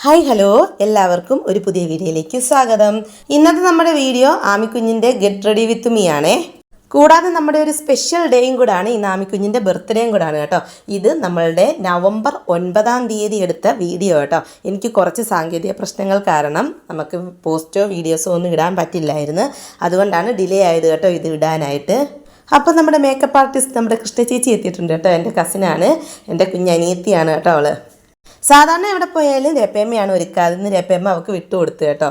Hi hello എല്ലാവർക്കും ഒരു പുതിയ വീഡിയോയിലേക്ക് സ്വാഗതം. ഇന്നത്തെ നമ്മുടെ വീഡിയോ ആമിക്കുഞ്ഞിൻ്റെ ഗെറ്റ് റെഡി വിത്ത് മീ ആണേ. കൂടാതെ നമ്മുടെ ഒരു സ്പെഷ്യൽ ഡേയും കൂടാണ്, ഇന്ന് ആമിക്കുഞ്ഞിൻ്റെ ബർത്ത്ഡേയും കൂടാണ് കേട്ടോ. ഇത് നമ്മളുടെ നവംബർ 9 എടുത്ത വീഡിയോ കേട്ടോ. എനിക്ക് കുറച്ച് സാങ്കേതിക പ്രശ്നങ്ങൾ കാരണം നമുക്ക് പോസ്റ്റോ വീഡിയോസോ ഒന്നും ഇടാൻ പറ്റില്ലായിരുന്നു. അതുകൊണ്ടാണ് ഡിലേ ആയത് കേട്ടോ ഇത് ഇടാനായിട്ട്. അപ്പോൾ നമ്മുടെ മേക്കപ്പ് ആർട്ടിസ്റ്റ് നമ്മുടെ കൃഷ്ണ ചേച്ചി എത്തിയിട്ടുണ്ട് കേട്ടോ. എൻ്റെ കസിനാണ്, എൻ്റെ കുഞ്ഞനിയത്തിയാണ് കേട്ടോ അവൾ. സാധാരണ എവിടെ പോയാലും രേപ്പയമ്മയാണ് ഒരുക്കാതെ, ഇന്ന് രേപ്പയമ്മ അവൾക്ക് വിട്ടുകൊടുത്തു കേട്ടോ.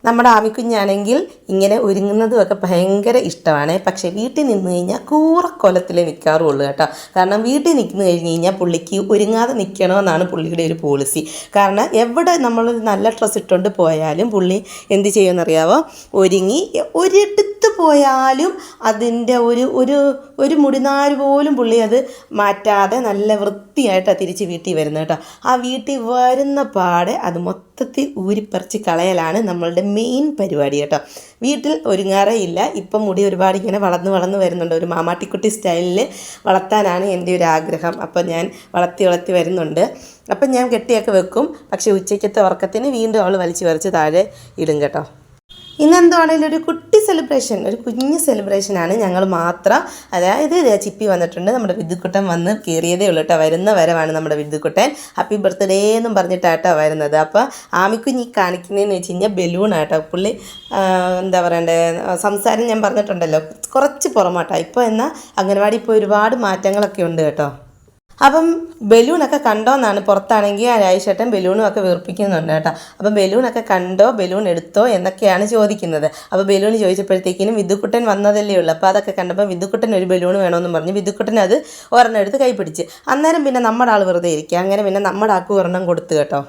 നമ്മുടെ ആമിക്കുഞ്ഞാണെങ്കിൽ ഇങ്ങനെ ഒരുങ്ങുന്നതുമൊക്കെ ഭയങ്കര ഇഷ്ടമാണ്. പക്ഷേ വീട്ടിൽ നിന്ന് കഴിഞ്ഞാൽ കൂറക്കൊലത്തിലേ നിൽക്കാറുള്ളൂ കേട്ടോ. കാരണം വീട്ടിൽ നിൽക്കുന്നു കഴിഞ്ഞ് കഴിഞ്ഞാൽ പുള്ളിക്ക് ഒരുങ്ങാതെ നിൽക്കണമെന്നാണ് പുള്ളിയുടെ ഒരു പോളിസി. കാരണം എവിടെ നമ്മൾ നല്ല ഡ്രസ്സ് ഇട്ടുകൊണ്ട് പോയാലും പുള്ളി എന്ത് ചെയ്യുമെന്നറിയാവോ, ഒരുങ്ങി ഒരിടത്ത് പോയാലും അതിൻ്റെ ഒരു മുടിനാര് പോലും പുള്ളി അത് മാറ്റാതെ നല്ല വൃത്തിയായിട്ടാണ് തിരിച്ച് വീട്ടിൽ വരുന്നത് കേട്ടോ. ആ വീട്ടിൽ വരുന്ന പാടെ അത് മൊത്തത്തിൽ ഊരിപ്പറിച്ച് കളയലാണ് നമ്മളുടെ മെയിൻ പരിപാടി കേട്ടോ. വീട്ടിൽ ഒരുങ്ങാറേ ഇല്ല. ഇപ്പം മുടി ഒരുപാട് ഇങ്ങനെ വളർന്ന് വരുന്നുണ്ട്. ഒരു മാമാട്ടിക്കുട്ടി സ്റ്റൈലിൽ വളർത്താനാണ് എൻ്റെ ഒരു ആഗ്രഹം. അപ്പം ഞാൻ വളർത്തി വരുന്നുണ്ട്. അപ്പം ഞാൻ കെട്ടിയൊക്കെ വെക്കും. പക്ഷേ ഉച്ചയ്ക്കത്തെ ഉറക്കത്തിന് വീണ്ടും അവൾ വലിച്ചു പറിച്ച് താഴെ ഇടും കേട്ടോ. ഇന്നെന്താണെങ്കിലും ഒരു കുട്ടി സെലിബ്രേഷൻ, ഒരു കുഞ്ഞ് സെലിബ്രേഷനാണ്. ഞങ്ങൾ മാത്രം, അതായത് ചിപ്പി വന്നിട്ടുണ്ട്. നമ്മുടെ വിദ്യുക്കുട്ടൻ വന്ന് കയറിയതേ ഉള്ളൂ കേട്ടോ. വരുന്ന വരവാണ് നമ്മുടെ വിദ്യുക്കുട്ടൻ. ഹാപ്പി ബർത്ത്ഡേ എന്നും പറഞ്ഞിട്ടാട്ടോ വരുന്നത്. അപ്പോൾ ആമിക്കുഞ്ഞി കാണിക്കുന്നതെന്ന് വെച്ച് കഴിഞ്ഞാൽ ബലൂണാട്ടോ. പുള്ളി എന്താ പറയണ്ടേ, സംസാരം ഞാൻ പറഞ്ഞിട്ടുണ്ടല്ലോ കുറച്ച് പുറമാട്ടോ. ഇപ്പോൾ എന്നാൽ അംഗനവാടി ഇപ്പോൾ ഒരുപാട് മാറ്റങ്ങളൊക്കെ ഉണ്ട് കേട്ടോ. അപ്പം ബലൂണൊക്കെ കണ്ടോന്നാണ്. പുറത്താണെങ്കിൽ രാജേഷേട്ടൻ ബലൂണും ഒക്കെ വീർപ്പിക്കുന്നുണ്ട് കേട്ടോ. അപ്പം ബലൂണൊക്കെ കണ്ടോ, ബലൂൺ എടുത്തോ എന്നൊക്കെയാണ് ചോദിക്കുന്നത്. അപ്പോൾ ബലൂൺ ചോദിച്ചപ്പോഴത്തേക്കിനും വിദ്യുക്കുട്ടൻ വന്നതല്ലേ ഉള്ളൂ. അപ്പോൾ അതൊക്കെ കണ്ടപ്പോൾ വിദ്യുക്കുട്ടൻ ഒരു ബലൂൺ വേണമെന്ന് പറഞ്ഞ് വിദ്യുക്കുട്ടൻ അത് ഒരെണ്ണം എടുത്ത് കൈ പിടിച്ച്. അന്നേരം പിന്നെ നമ്മുടെ ആൾ വെറുതെ ഇരിക്കുക. അങ്ങനെ പിന്നെ നമ്മുടെ ആൾക്ക് ഒരെണ്ണം കൊടുത്തു കേട്ടോ.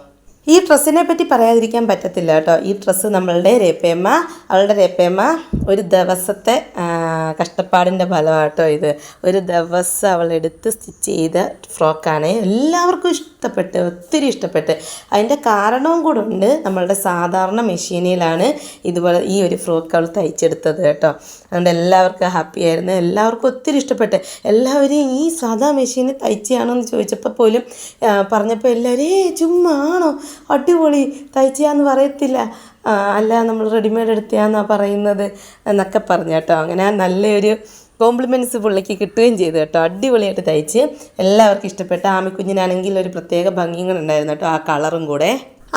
ഈ ഡ്രസ്സിനെ പറ്റി പറയാതിരിക്കാൻ പറ്റത്തില്ല കേട്ടോ. ഈ ഡ്രസ്സ് അവളുടെ രേപ്പയമ്മ ഒരു ദിവസത്തെ കഷ്ടപ്പാടിൻ്റെ ഫലമാട്ടോ ഇത്. ഒരു ദിവസം അവളെടുത്ത് സ്റ്റിച്ച് ചെയ്ത ഫ്രോക്കാണ്. എല്ലാവർക്കും ഒത്തിരി ഇഷ്ടപ്പെട്ട്. അതിൻ്റെ കാരണവും കൂടെ ഉണ്ട്. നമ്മളുടെ സാധാരണ മെഷീനിലാണ് ഇതുപോലെ ഈ ഒരു ഫ്രോക്ക് അവൾ തയ്ച്ചെടുത്തത് കേട്ടോ. അതുകൊണ്ട് എല്ലാവർക്കും ഹാപ്പി ആയിരുന്നു. എല്ലാവർക്കും ഒത്തിരി ഇഷ്ടപ്പെട്ട്. എല്ലാവരും ഈ സാധാ മെഷീനിൽ തയ്ച്ചാണോ എന്ന് ചോദിച്ചപ്പോൾ പോലും പറഞ്ഞപ്പോൾ എല്ലാവരും ചുമ്മാ ആണോ, അടിപൊളി തയ്ച്ചാന്ന് പറയത്തില്ല, അല്ല നമ്മൾ റെഡിമെയ്ഡ് എടുത്തയാന്നാണ് പറയുന്നത് എന്നൊക്കെ പറഞ്ഞു കേട്ടോ. അങ്ങനെ നല്ലൊരു കോംപ്ലിമെൻറ്റ്സ് പുള്ളിക്ക് കിട്ടുകയും ചെയ്തു കേട്ടോ. അടിപൊളിയായിട്ട് തയ്ച്ച് എല്ലാവർക്കും ഇഷ്ടപ്പെട്ട. ആമിക്കുഞ്ഞിനാണെങ്കിൽ ഒരു പ്രത്യേക ഭംഗിയും ഉണ്ടായിരുന്നു കേട്ടോ, ആ കളറും കൂടെ.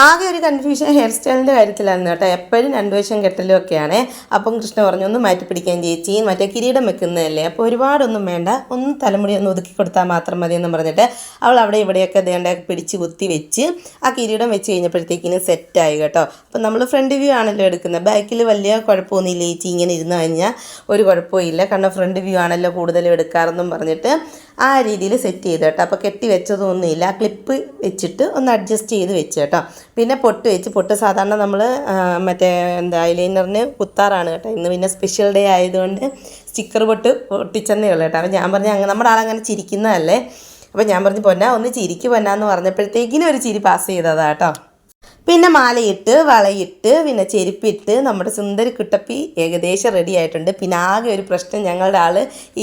ആകെ ഒരു കൺഫ്യൂഷൻ ഹെയർ സ്റ്റൈലിൻ്റെ കാര്യത്തിലായിരുന്നു കേട്ടോ. എപ്പോഴും 2 വശം കെട്ടലും ഒക്കെയാണ്. അപ്പം കൃഷ്ണ പറഞ്ഞു ഒന്ന് മാറ്റി പിടിക്കാൻ ചേച്ചി, മറ്റേ കിരീടം വെക്കുന്നതല്ലേ, അപ്പോൾ ഒരുപാടൊന്നും വേണ്ട, ഒന്ന് തലമുടി ഒന്ന് ഒതുക്കി കൊടുത്താൽ മാത്രം മതി എന്ന് പറഞ്ഞിട്ട് അവൾ അവിടെ ഇവിടെയൊക്കെ ദേണ്ട പിടിച്ച് കുത്തി വെച്ച് ആ കിരീടം വെച്ച് കഴിഞ്ഞപ്പോഴത്തേക്കിന് സെറ്റായി കേട്ടോ. അപ്പം നമ്മൾ ഫ്രണ്ട് വ്യൂ ആണല്ലോ എടുക്കുന്നത്. ബാക്കിൽ വലിയ കുഴപ്പമൊന്നുമില്ല ചേച്ചി, ഇങ്ങനെ ഇരുന്ന് കഴിഞ്ഞാൽ ഒരു കുഴപ്പമില്ല, കാരണം ഫ്രണ്ട് വ്യൂ ആണല്ലോ കൂടുതലും എടുക്കാറെന്നും പറഞ്ഞിട്ട് ആ രീതിയിൽ സെറ്റ് ചെയ്ത് കേട്ടോ. അപ്പോൾ കെട്ടി വെച്ചതൊന്നുമില്ല, ആ ക്ലിപ്പ് വെച്ചിട്ട് ഒന്ന് അഡ്ജസ്റ്റ് ചെയ്ത് വെച്ച് കേട്ടോ. പിന്നെ പൊട്ട് സാധാരണ നമ്മൾ മറ്റേ ഐലൈനറിന് കുത്താറാണ് കേട്ടോ. ഇന്ന് പിന്നെ സ്പെഷ്യൽ ഡേ ആയതുകൊണ്ട് സ്റ്റിക്കർ പൊട്ടിച്ചെന്നേ ഉള്ളൂ കേട്ടോ. അപ്പോൾ ഞാൻ പറഞ്ഞു നമ്മുടെ ആളങ്ങനെ ചിരിക്കുന്നതല്ലേ. അപ്പോൾ ഞാൻ പറഞ്ഞു പൊന്നാ ഒന്ന് ചിരിക്ക് പൊന്നാന്ന് പറഞ്ഞപ്പോഴത്തേക്കിനും ഒരു ചിരി പാസ് ചെയ്തതാണ് കേട്ടോ. പിന്നെ മാലയിട്ട് വളയിട്ട് പിന്നെ ചെരുപ്പിട്ട് നമ്മുടെ സുന്ദരി കുട്ടപ്പി ഏകദേശം റെഡി ആയിട്ടുണ്ട്. പിന്നെ ആകെ ഒരു പ്രശ്നം, ഞങ്ങളുടെ ആൾ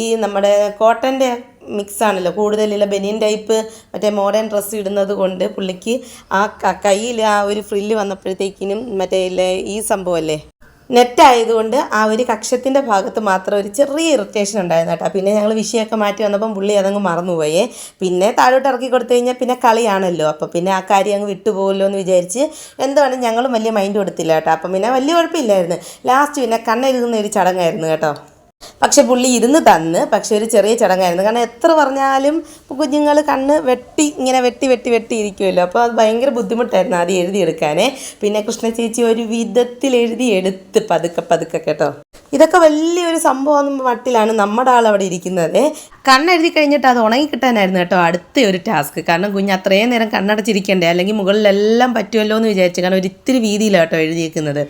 ഈ നമ്മുടെ കോട്ടൻ്റെ മിക്സാണല്ലോ കൂടുതലുള്ള ബനിയൻ ടൈപ്പ് മറ്റേ മോഡേൺ ഡ്രസ്സ് ഇടുന്നത് കൊണ്ട് പുള്ളിക്ക് ആ കയ്യിൽ ആ ഒരു ഫ്രില്ല് വന്നപ്പോഴത്തേക്കിനും മറ്റേ ഈ സംഭവമല്ലേ നെറ്റായതുകൊണ്ട് ആ ഒരു കക്ഷത്തിൻ്റെ ഭാഗത്ത് മാത്രം ഒരു ചെറിയ ഇറിറ്റേഷൻ ഉണ്ടായിരുന്നു കേട്ടോ. പിന്നെ ഞങ്ങൾ വിഷയമൊക്കെ മാറ്റി വന്നപ്പം പുള്ളി അതങ്ങ് മറന്നുപോയേ. പിന്നെ താഴോട്ട് ഇറക്കി കൊടുത്തു കഴിഞ്ഞാൽ പിന്നെ കളിയാണല്ലോ. അപ്പം പിന്നെ ആ കാര്യം അങ്ങ് വിട്ടുപോകല്ലോ എന്ന് വിചാരിച്ച് എന്താണ് ഞങ്ങളും വലിയ മൈൻഡ് കൊടുത്തില്ല കേട്ടോ. അപ്പം പിന്നെ വലിയ കുഴപ്പമില്ലായിരുന്നു. ലാസ്റ്റ് പിന്നെ കണ്ണെഴുതുന്ന ഒരു ചടങ്ങായിരുന്നു കേട്ടോ. പക്ഷെ പുള്ളി ഇരുന്ന് തന്ന്, പക്ഷെ ഒരു ചെറിയ ചടങ്ങായിരുന്നു. കാരണം എത്ര പറഞ്ഞാലും കുഞ്ഞുങ്ങൾ കണ്ണ് വെട്ടി ഇരിക്കുമല്ലോ. അപ്പോൾ അത് ഭയങ്കര ബുദ്ധിമുട്ടായിരുന്നു ആദ്യം എഴുതിയെടുക്കാനേ. പിന്നെ കൃഷ്ണ ചേച്ചി ഒരു വിധത്തിൽ എഴുതിയെടുത്ത് പതുക്കെ കേട്ടോ. ഇതൊക്കെ വലിയൊരു സംഭവം മട്ടിലാണ് നമ്മുടെ ആൾ അവിടെ ഇരിക്കുന്നത്. കണ്ണെഴുതി കഴിഞ്ഞിട്ട് അത് ഉണങ്ങി കിട്ടാനായിരുന്നു കേട്ടോ അടുത്ത ഒരു ടാസ്ക്. കാരണം കുഞ്ഞ് അത്രയും നേരം കണ്ണടച്ചിരിക്കണ്ടേ, അല്ലെങ്കിൽ മുകളിലെല്ലാം പറ്റുമല്ലോ എന്ന് വിചാരിച്ചു. കാരണം ഒരിത്തിരി വീതിയിലാണ് കേട്ടോ എഴുതിയിരിക്കുന്നത്.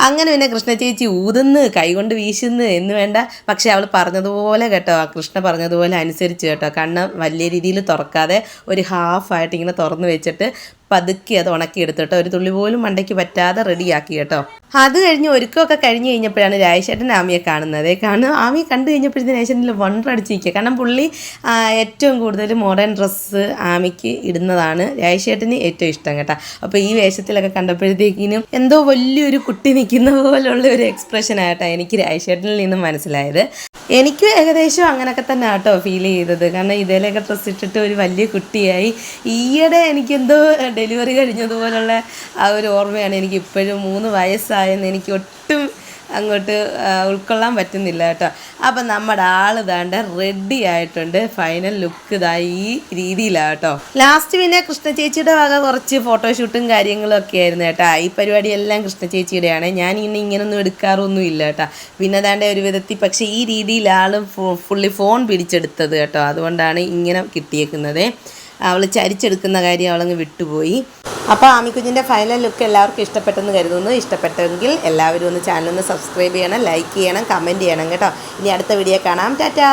അങ്ങനെ പിന്നെ കൃഷ്ണ ചേച്ചി ഊതുന്ന് കൈകൊണ്ട് വീശുന്നു എന്ന് വേണ്ട, പക്ഷേ അവൾ പറഞ്ഞതുപോലെ കേട്ടോ, കൃഷ്ണ പറഞ്ഞതുപോലെ അനുസരിച്ച് കേട്ടോ. കണ്ണ് വലിയ രീതിയിൽ തുറക്കാതെ ഒരു ഹാഫായിട്ട് ഇങ്ങനെ തുറന്ന് വെച്ചിട്ട് പതുക്കി അത് ഉണക്കിയെടുത്തിട്ടോ. ഒരു തുള്ളി പോലും മണ്ടയ്ക്ക് പറ്റാതെ റെഡിയാക്കി കേട്ടോ. അത് കഴിഞ്ഞ് ഒരുക്കമൊക്കെ കഴിഞ്ഞ് കഴിഞ്ഞപ്പോഴാണ് രാജേഷേട്ടൻ ആമിയെ കാണുന്നത്. ആമിയെ കണ്ടു കഴിഞ്ഞപ്പോഴത്തേന് രാജേഷേട്ടനിൽ വണ്ടടിച്ചിരിക്കുക. കാരണം കാരണം പുള്ളി ഏറ്റവും കൂടുതൽ മോഡേൺ ഡ്രസ്സ് ആമിക്ക് ഇടുന്നതാണ് രാജേഷേട്ടന് ഏറ്റവും ഇഷ്ടം കേട്ടോ. അപ്പോൾ ഈ വേഷത്തിലൊക്കെ കണ്ടപ്പോഴത്തേക്കിനും എന്തോ വലിയൊരു കുട്ടി നിൽക്കുന്ന പോലുള്ള ഒരു എക്സ്പ്രഷൻ ആയിട്ടോ എനിക്ക് രാജേഷേട്ടനിൽ നിന്നും മനസ്സിലായത്. എനിക്കും ഏകദേശം അങ്ങനെയൊക്കെ തന്നെ ആട്ടോ ഫീൽ ചെയ്തത്. കാരണം ഇതിലൊക്കെ ഡ്രസ്സ് ഇട്ടിട്ട് ഒരു വലിയ കുട്ടിയായി. ഈയിടെ എനിക്കെന്തോ ഡെലിവറി കഴിഞ്ഞതുപോലുള്ള ആ ഒരു ഓർമ്മയാണ് എനിക്ക് ഇപ്പോഴും. 3 വയസ്സായെന്ന് എനിക്ക് ഒട്ടും അങ്ങോട്ട് ഉൾക്കൊള്ളാൻ പറ്റുന്നില്ല കേട്ടോ. അപ്പം നമ്മുടെ ആൾ ഇതാണ്ട് റെഡി ആയിട്ടുണ്ട്. ഫൈനൽ ലുക്ക് ഇതാ ഈ രീതിയിലാണ് കേട്ടോ. ലാസ്റ്റ് പിന്നെ കൃഷ്ണ ചേച്ചിയുടെ വക കുറച്ച് ഫോട്ടോഷൂട്ടും കാര്യങ്ങളും ഒക്കെ ആയിരുന്നു കേട്ടോ. ഈ പരിപാടിയെല്ലാം കൃഷ്ണ ചേച്ചിയുടെയാണ്. ഞാൻ ഇങ്ങനൊന്നും എടുക്കാറൊന്നും ഇല്ല കേട്ടോ. പിന്നെ അതാണ്ട് ഒരു വിധത്തിൽ പക്ഷേ ഈ രീതിയിലാണ് ഫുള്ളി ഫോൺ പിടിച്ചെടുത്തത് കേട്ടോ. അതുകൊണ്ടാണ് ഇങ്ങനെ കിട്ടിയേക്കുന്നത്. അവൾ ചരിച്ചെടുക്കുന്ന കാര്യം അവളങ്ങ് വിട്ടുപോയി. അപ്പോൾ ആമിക്കുഞ്ഞിൻ്റെ ഫൈനൽ ലുക്ക് എല്ലാവർക്കും ഇഷ്ടപ്പെട്ടെന്ന് കരുതുന്നു. ഇഷ്ടപ്പെട്ടെങ്കിൽ എല്ലാവരും ഒന്ന് ചാനൽ ഒന്ന് സബ്സ്ക്രൈബ് ചെയ്യണം, ലൈക്ക് ചെയ്യണം, കമൻറ്റ് ചെയ്യണം കേട്ടോ. ഇനി അടുത്ത വീഡിയോ കാണാം. ടാറ്റാ.